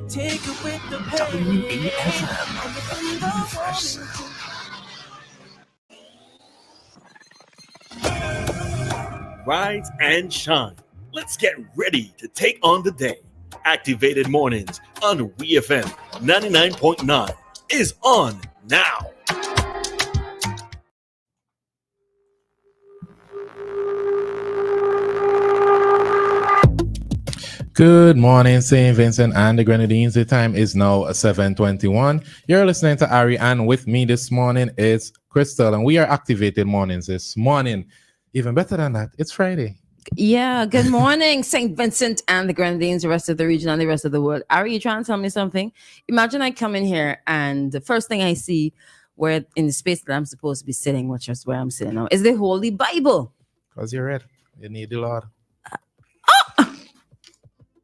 Take it with the WEFM. Fresh sound. Rise and shine. Let's get ready to take on the day. Activated Mornings on WEFM 99.9 is on now. Good morning, St. Vincent and the Grenadines. The time is now 7:21. You're listening to Ari, and with me this morning is Christal, and we are Activated Mornings this morning. Even better than that, it's Friday. Yeah, good morning, St. Vincent and the Grenadines, the rest of the region and the rest of the world. Ari, you trying to tell me something? Imagine I come in here and the first thing I see where in the space that I'm supposed to be sitting, which is where I'm sitting now, is the Holy Bible. Because you're red. You need the Lord.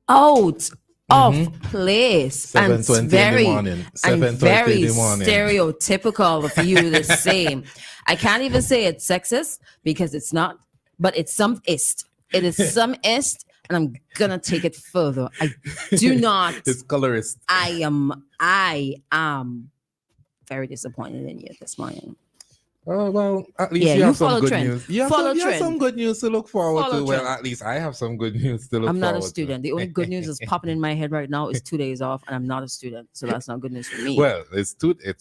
Out of place. And 7:20 in very, the morning. and 7:20 very in the morning. stereotypical for you to say. I can't even say it's sexist because it's not, but it's some ist. It is some ist, and I'm gonna take it further. I do not. It's colorist. I am very disappointed in you this morning. Oh, well, at least Yeah, you you have some follow good trend. news. You have Follow some, trend. some good news to look forward Follow to. Well, trend. at least I have some good news to look I'm forward not to. a student. The only good news that's popping in my head right now is 2 days off, and I'm not a student, so that's not good news for me. Well, it's Today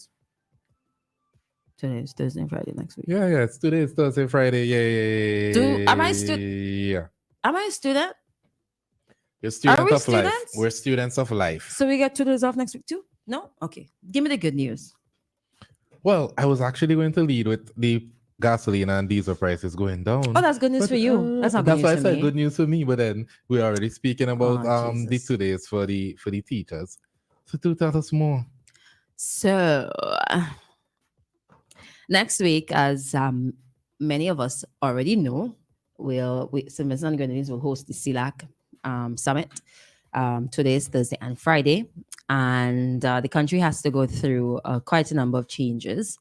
is Thursday and Friday next week. yeah. It's today. It's Thursday, Friday. Yay. Am I Am I a student? You're students we of life. students? We're students of life. So we get 2 days off next week too? No? Okay. Give me the good news. Well, I was actually going to lead with the gasoline and diesel prices going down. Oh, that's good news for you. That's not good That's why I news for said me. good news for me. But then we're already speaking about the Jesus. 2 days for the teachers. So do tell us more. So next week, as many of us already know, St. Vincent and Grenadines will host the CELAC summit. Today is Thursday and Friday, and the country has to go through quite a number of changes,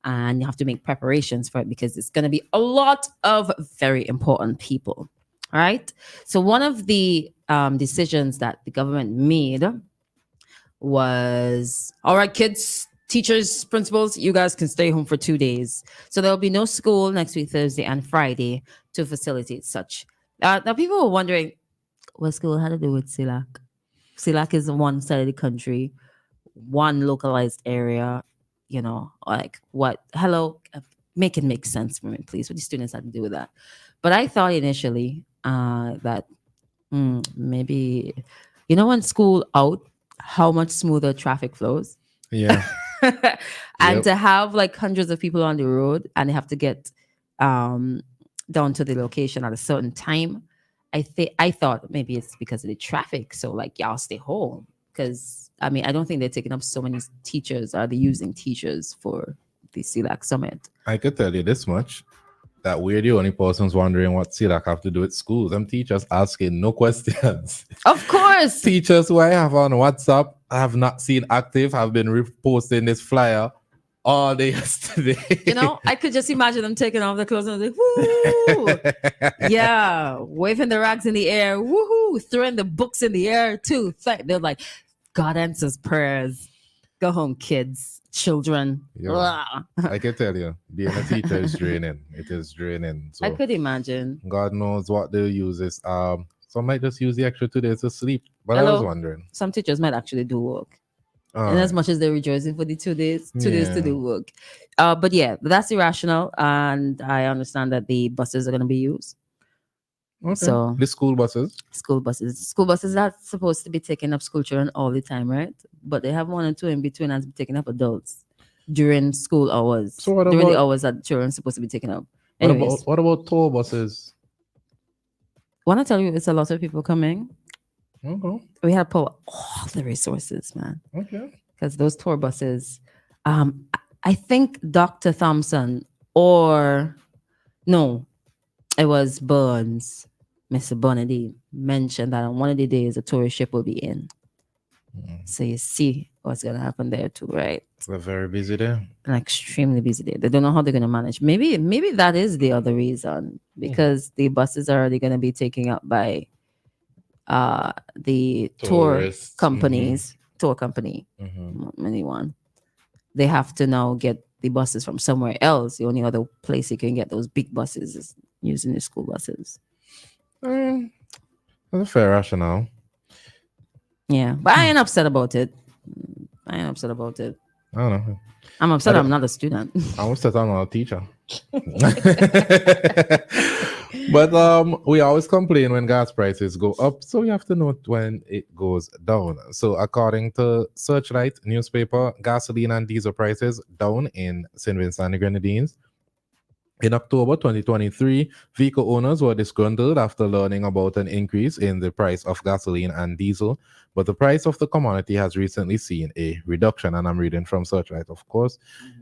and you have to make preparations for it because it's going to be a lot of very important people. All right. So one of the decisions that the government made was, all right, kids, teachers, principals, you guys can stay home for 2 days. So there'll be no school next week, Thursday and Friday, to facilitate such. Now people were wondering, what school had to do with CELAC? CELAC is one side of the country, one localized area, like what? Hello, make it make sense for me, please. What the students had to do with that? But I thought initially that maybe, when school out, how much smoother traffic flows. Yeah. And to have like hundreds of people on the road and they have to get down to the location at a certain time. I thought maybe it's because of the traffic. So like y'all stay home. Because I don't think they're taking up so many teachers. Are they using teachers for the CELAC summit? I could tell you this much. That we're the only persons wondering what CELAC have to do with schools. Them teachers asking no questions. Of course. Teachers who I have on WhatsApp, I have not seen active, have been reposting this flyer all day yesterday. I could just imagine them taking off their clothes and like, woo! Yeah, waving the rags in the air, woohoo! Throwing the books in the air too. They're like, God answers prayers. Go home, kids. Children. Yeah. I can tell you, being a teacher is draining. It is draining. So I could imagine. God knows what they'll use this. Some might just use the extra 2 days to sleep. But I was wondering. Some teachers might actually do work. And as much as they're rejoicing for the 2 days, 2 days to do work. But yeah, that's irrational. And I understand that the buses are going to be used. Okay. So the school buses? School buses are supposed to be taking up school children all the time, right? But they have 1 or 2 in between and taking up adults during school hours. So during the hours that children are supposed to be taking up. Anyways, what about tour buses? Want to tell you, it's a lot of people coming. Okay. We have to pull all the resources, man. Okay. Because those tour buses, I think Dr. Thompson it was Burns, Mr. Bonnedy mentioned that on one of the days a tourist ship will be in. So you see what's going to happen there too, right? It's a very busy day. An extremely busy day. They don't know how they're going to manage. Maybe that is the other reason, because the buses are already going to be taken up by the Tourists. tour company, Mm-hmm. anyone, they have to now get the buses from somewhere else. The only other place you can get those big buses is using the school buses. That's a fair rationale. Yeah, but I ain't upset about it. I ain't upset about it. I don't know. I'm upset I I'm not a student. I was that I'm not a teacher. But we always complain when gas prices go up, so we have to note when it goes down. So according to Searchlight newspaper, gasoline and diesel prices down in St. Vincent and the Grenadines. In October 2023, vehicle owners were disgruntled after learning about an increase in the price of gasoline and diesel, but the price of the commodity has recently seen a reduction. And I'm reading from Searchlight, of course.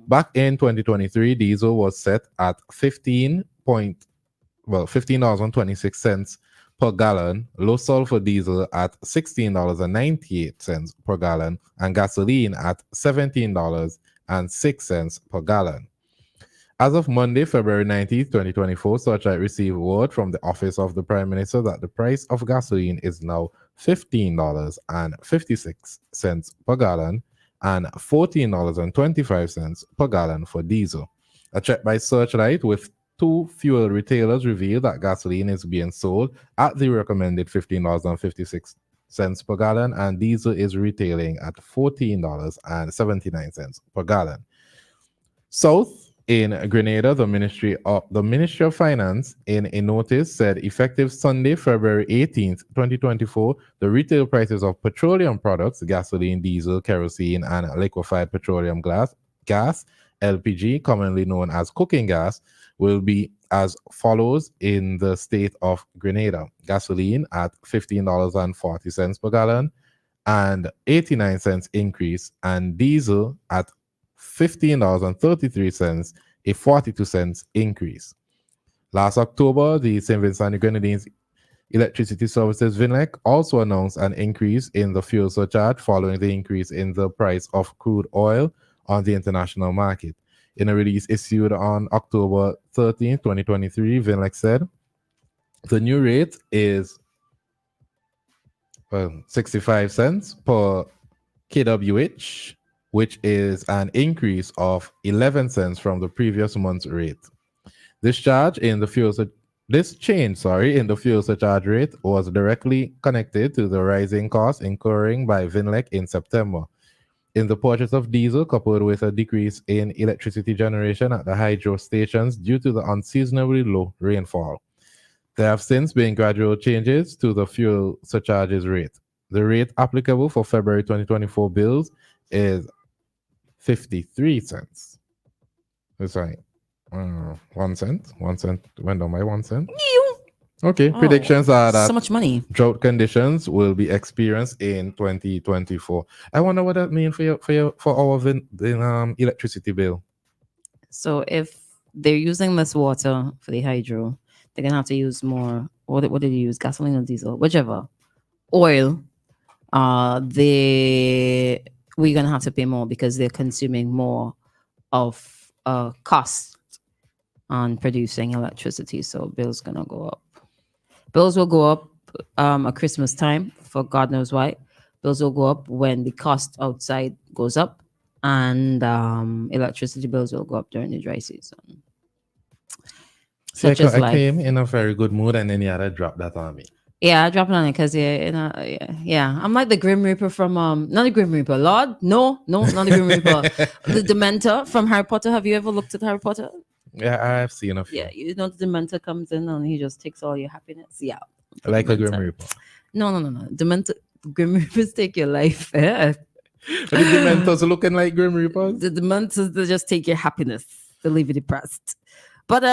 Back in 2023, diesel was set at $15.26 per gallon, low sulfur diesel at $16.98 per gallon, and gasoline at $17.06 per gallon. As of Monday, February 19th, 2024, Searchlight received word from the Office of the Prime Minister that the price of gasoline is now $15.56 per gallon and $14.25 per gallon for diesel. A check by Searchlight with two fuel retailers revealed that gasoline is being sold at the recommended $15.56 per gallon, and diesel is retailing at $14.79 per gallon. South in Grenada, the Ministry of Finance, in a notice, said effective Sunday, February 18th, 2024, the retail prices of petroleum products, gasoline, diesel, kerosene, and liquefied petroleum gas, LPG, commonly known as cooking gas, will be as follows in the state of Grenada. Gasoline at $15.40 per gallon and 89 cents increase, and diesel at $15.33, a 42 cents increase. Last October, the St. Vincent and the Grenadines Electricity Services VINLEC also announced an increase in the fuel surcharge following the increase in the price of crude oil on the international market. In a release issued on October 13, 2023, VINLEC said the new rate is 65 cents per kWh, which is an increase of 11 cents from the previous month's rate. This change in the fuel surcharge rate was directly connected to the rising costs incurring by VINLEC in September in the purchase of diesel, coupled with a decrease in electricity generation at the hydro stations due to the unseasonably low rainfall. There have since been gradual changes to the fuel surcharges rate. The rate applicable for February 2024 bills is 53 cents. It's like 1 cent. 1 cent went down by 1 cent. Okay, predictions are that so much money. Drought conditions will be experienced in 2024. I wonder what that means for our electricity bill. So if they're using less water for the hydro, they're gonna have to use more. What did they use? Gasoline or diesel, whichever. Oil. We're gonna have to pay more because they're consuming more of cost on producing electricity. So bills gonna go up. Bills will go up at Christmas time for God knows why. Bills will go up when the cost outside goes up, and electricity bills will go up during the dry season. I came in a very good mood, and then you had to drop that on me. Yeah, I dropped it on it because I'm like the Grim Reaper from not the Grim Reaper, Lord, no, not the Grim Reaper, the Dementor from Harry Potter. Have you ever looked at Harry Potter? Yeah, I've seen a few. Yeah, you know the Dementor comes in and he just takes all your happiness. Yeah, like a Grim Reaper. No. Dementor, Grim Reapers take your life. Yeah. But the Dementors looking like Grim Reapers. The Dementors, they just take your happiness. They leave you depressed. But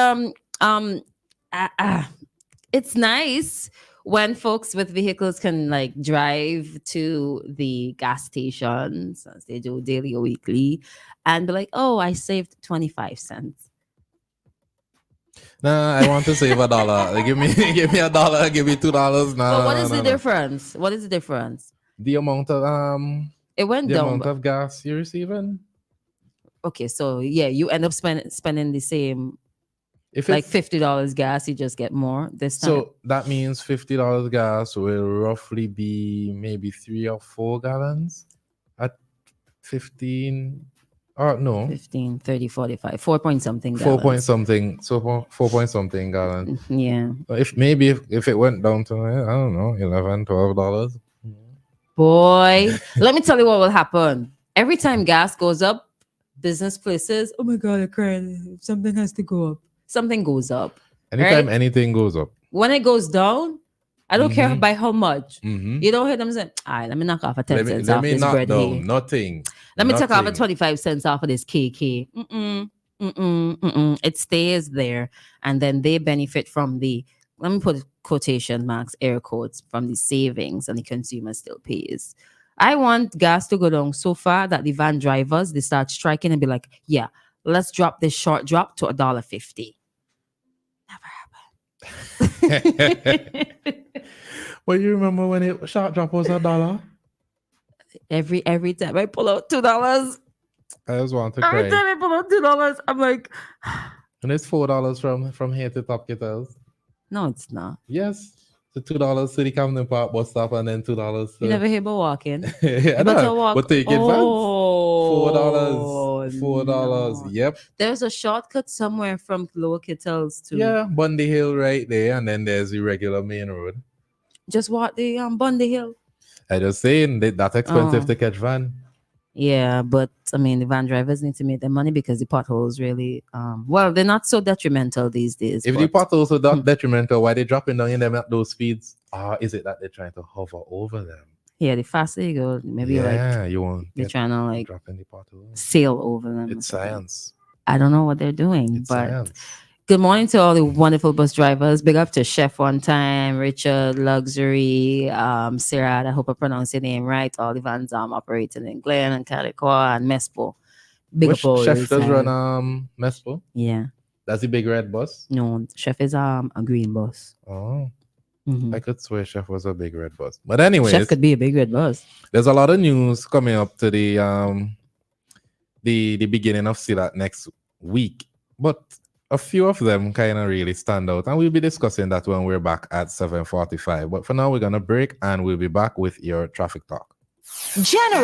it's nice when folks with vehicles can like drive to the gas stations as they do daily or weekly and be like, oh, I saved 25 cents. Nah, I want to save $1. give me $1, give me $2. Nah. But what is the difference? What is the difference? The amount of it went the down. amount of gas you're receiving. Okay, so yeah, you end up spending the same If Like it's $50 gas, you just get more this time. so, that means $50 gas will roughly be maybe 3 or 4 gallons at 15. Oh no, 15, 30, 45, 4 point something 4 point gallons. something. So 4 point something gallon. Yeah. If it went down to I don't know, $11, $12. Boy, let me tell you what will happen. Every time gas goes up, business places, oh my God, I cried. Something has to go up. Something goes up. Anytime Right? anything goes up. When it goes down, I don't care Mhm. by how much. Mhm. You don't hear them say, all right, let me knock off a 10 cents Let off me this knock bread here. down nothing. Let me take off a Nothing. 25 cents off of this KK. It stays there. And then they benefit from the, let me put quotation marks, air quotes, from the savings, and the consumer still pays. I want gas to go down so far that the van drivers, they start striking and be like, yeah, let's drop this short drop to $1.50. Well, you remember when it short drop was $1? every time I pull out $2, I just want to every cry. time I pull out $2, I'm like, And it's $4 from here to Top Kettles. no, it's not. Yes. So $2 to the Camden Park bus stop and then $2 You to never hear about walking. I You better know, walk. but take advance. $4. $4. No. Yep. There's a shortcut somewhere from Lower Kittles to Yeah, Bundy Hill right there, and then there's the regular main road. just walk the Bundy Hill. I just saying that's expensive Oh. to catch van. Yeah, but I mean the van drivers need to make their money because the potholes really well, they're not so detrimental these days. If the but- potholes are that detrimental, why they dropping down in them at those speeds? Is it that they're trying to hover over them? yeah, the faster you go, maybe You like won't they're get trying to like dropping the potholes. sail over them. or It's something. science. I don't know what they're doing, It's but science. good morning to all the wonderful bus drivers. Big up to Chef One Time, Richard, Luxury, Sarah. I hope I pronounced your name right. All the vans operating in Glen and Calicoa and Mespo. Big Which up all chef those, does run Mespo? Yeah. That's the big red bus. No, Chef is a green bus. Oh, Mhm. I could swear chef was a big red bus. But anyways, Chef could be a big red bus. there's a lot of news coming up to the beginning of CELAC next week, but a few of them kind of really stand out, and we'll be discussing that when we're back at 7:45. But for now, we're gonna break, and we'll be back with your traffic talk. General